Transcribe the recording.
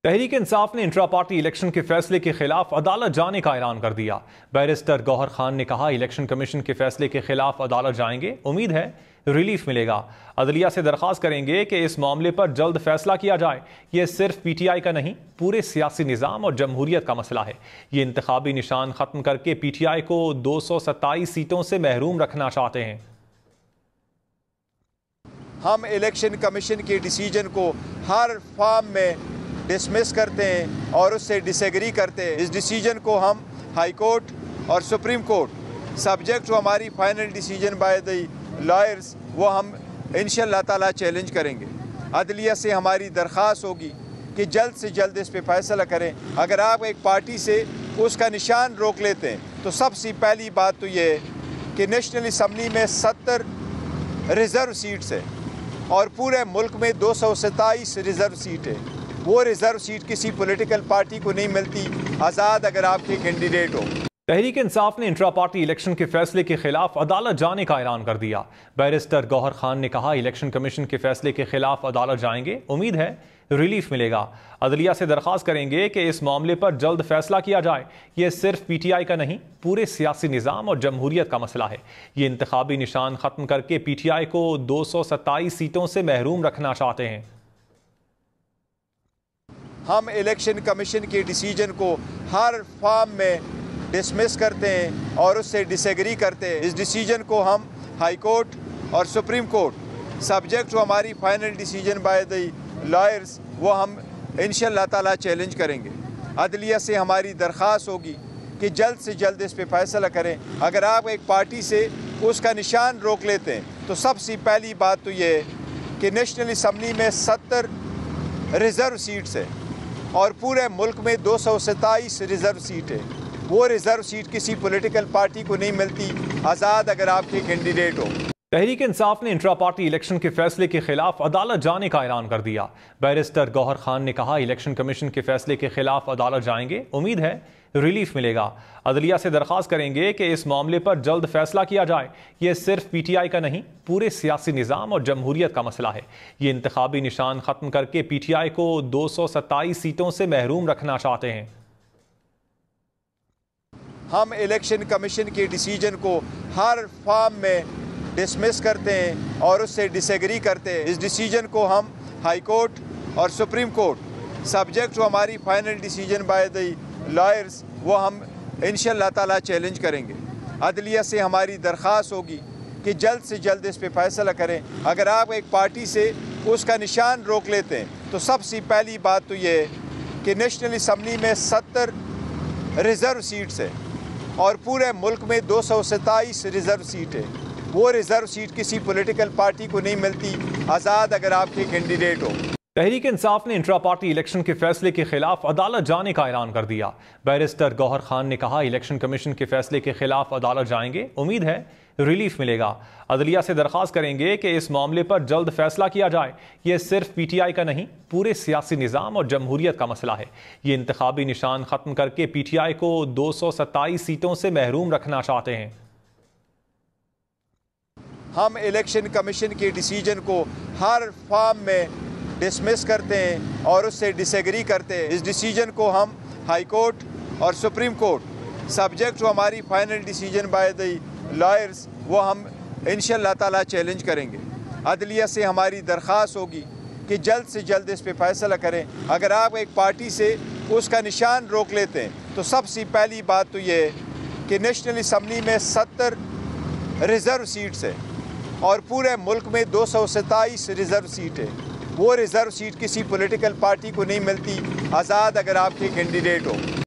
तहरीक इंसाफ ने intra party election के फैसले के खिलाफ अदालत जाने का ऐलान कर दिया। बैरिस्टर गौहर खान ने कहा, इलेक्शन कमीशन के फैसले के खिलाफ अदालत जाएंगे, उम्मीद है रिलीफ मिलेगा। अदलिया से दरख्वास्त करेंगे कि इस मामले पर जल्द फैसला किया जाए। यह सिर्फ पीटीआई का नहीं, पूरे सियासी निज़ाम और जमहूरियत का मसला है। ये इंतखाबी निशान खत्म करके पीटीआई को 227 सीटों से महरूम रखना चाहते हैं। हम इलेक्शन कमीशन के डिसीजन को हर फॉर्म में डिसमिस करते हैं और उससे डिसएग्री करते हैं। इस डिसीजन को हम हाई कोर्ट और सुप्रीम कोर्ट सब्जेक्ट टू हमारी final decision by the lawyers वो हम इंशाअल्लाह ताला चैलेंज करेंगे। अदलिया से हमारी दरख्वास्त होगी कि जल्द से जल्द इस पे फैसला करें। अगर आप एक पार्टी से उसका निशान रोक लेते हैं तो सबसे पहली बात तो ये है कि नेशनल असम्बली में 70 रिज़र्व सीट्स है और पूरे मुल्क में 227 रिज़र्व सीट है। वो रिजर्व सीट किसी पॉलिटिकल पार्टी को नहीं मिलती, आज़ाद अगर आपके कैंडिडेट हो। तहरीक इंसाफ ने इंट्रा पार्टी इलेक्शन के फैसले के खिलाफ अदालत जाने का ऐलान कर दिया। बैरिस्टर गौहर खान ने कहा, इलेक्शन कमीशन के फैसले के खिलाफ अदालत जाएंगे, उम्मीद है रिलीफ मिलेगा। अदलिया से दरख्वास्त करेंगे कि इस मामले पर जल्द फैसला किया जाए। यह सिर्फ पीटीआई का नहीं, पूरे सियासी निज़ाम और जमहूरियत का मसला है। ये इंतखाबी निशान खत्म करके पीटीआई को 227 सीटों से महरूम रखना चाहते हैं। हम इलेक्शन कमीशन के डिसीजन को हर फॉर्म में डिसमिस करते हैं और उससे डिसएग्री करते हैं। इस डिसीजन को हम हाई कोर्ट और सुप्रीम कोर्ट सब्जेक्ट टू हमारी final decision by the lawyers वो हम इंशाअल्लाह ताला चैलेंज करेंगे। अदलिया से हमारी दरख्वास्त होगी कि जल्द से जल्द इस पे फैसला करें। अगर आप एक पार्टी से उसका निशान रोक लेते हैं तो सबसे पहली बात तो ये है कि नेशनल असम्बली में 70 रिज़र्व सीट्स है और पूरे मुल्क में 227 रिज़र्व सीट है। वो रिज़र्व सीट किसी पॉलिटिकल पार्टी को नहीं मिलती, आज़ाद अगर आपके कैंडिडेट हो। तहरीक इंसाफ ने इंट्रा पार्टी इलेक्शन के फैसले के खिलाफ अदालत जाने का ऐलान कर दिया। बैरिस्टर गौहर खान ने कहा, इलेक्शन कमीशन के फैसले के खिलाफ अदालत जाएंगे, उम्मीद है रिलीफ मिलेगा। अदलिया से दरख्वास्त करेंगे कि इस मामले पर जल्द फैसला किया जाए। यह सिर्फ पीटीआई का नहीं, पूरे सियासी निज़ाम और जमहूरियत का मसला है। ये इंतखाबी निशान खत्म करके पीटीआई को 227 सीटों से महरूम रखना चाहते हैं। हम इलेक्शन कमीशन के डिसीजन को हर फॉर्म में डिसमिस करते हैं और उससे डिसएग्री करते हैं। इस डिसीजन को हम हाई कोर्ट और सुप्रीम कोर्ट सब्जेक्ट टू हमारी final decision by the lawyers वो हम इंशाअल्लाह ताला चैलेंज करेंगे। अदलिया से हमारी दरख्वास्त होगी कि जल्द से जल्द इस पे फैसला करें। अगर आप एक पार्टी से उसका निशान रोक लेते हैं तो सबसे पहली बात तो ये है कि नेशनल असम्बली में 70 रिज़र्व सीट्स है और पूरे मुल्क में 227 रिज़र्व सीट है। वो रिज़र्व सीट किसी पॉलिटिकल पार्टी को नहीं मिलती, आज़ाद अगर आपके कैंडिडेट हो। तहरीक इंसाफ ने इंट्रा पार्टी इलेक्शन के फैसले के खिलाफ अदालत जाने का ऐलान कर दिया। बैरिस्टर गौहर खान ने कहा, इलेक्शन कमीशन के फैसले के खिलाफ अदालत जाएंगे, उम्मीद है रिलीफ मिलेगा। अदलिया से दरख्वास्त करेंगे कि इस मामले पर जल्द फैसला किया जाए। यह सिर्फ पीटीआई का नहीं, पूरे सियासी निज़ाम और जमहूरियत का मसला है। ये इंतखाबी निशान खत्म करके पीटीआई को 227 सीटों से महरूम रखना चाहते हैं। हम इलेक्शन कमीशन के डिसीजन को हर फॉर्म में डिसमिस करते हैं और उससे डिसएग्री करते हैं। इस डिसीजन को हम हाई कोर्ट और सुप्रीम कोर्ट सब्जेक्ट टू हमारी final decision by the lawyers वो हम इंशाअल्लाह ताला चैलेंज करेंगे। अदलिया से हमारी दरख्वास्त होगी कि जल्द से जल्द इस पे फैसला करें। अगर आप एक पार्टी से उसका निशान रोक लेते हैं तो सबसे पहली बात तो ये है कि नेशनल असम्बली में 70 रिज़र्व सीट्स है और पूरे मुल्क में 227 रिज़र्व सीट है। वो रिज़र्व सीट किसी पॉलिटिकल पार्टी को नहीं मिलती, आज़ाद अगर आपके कैंडिडेट हो।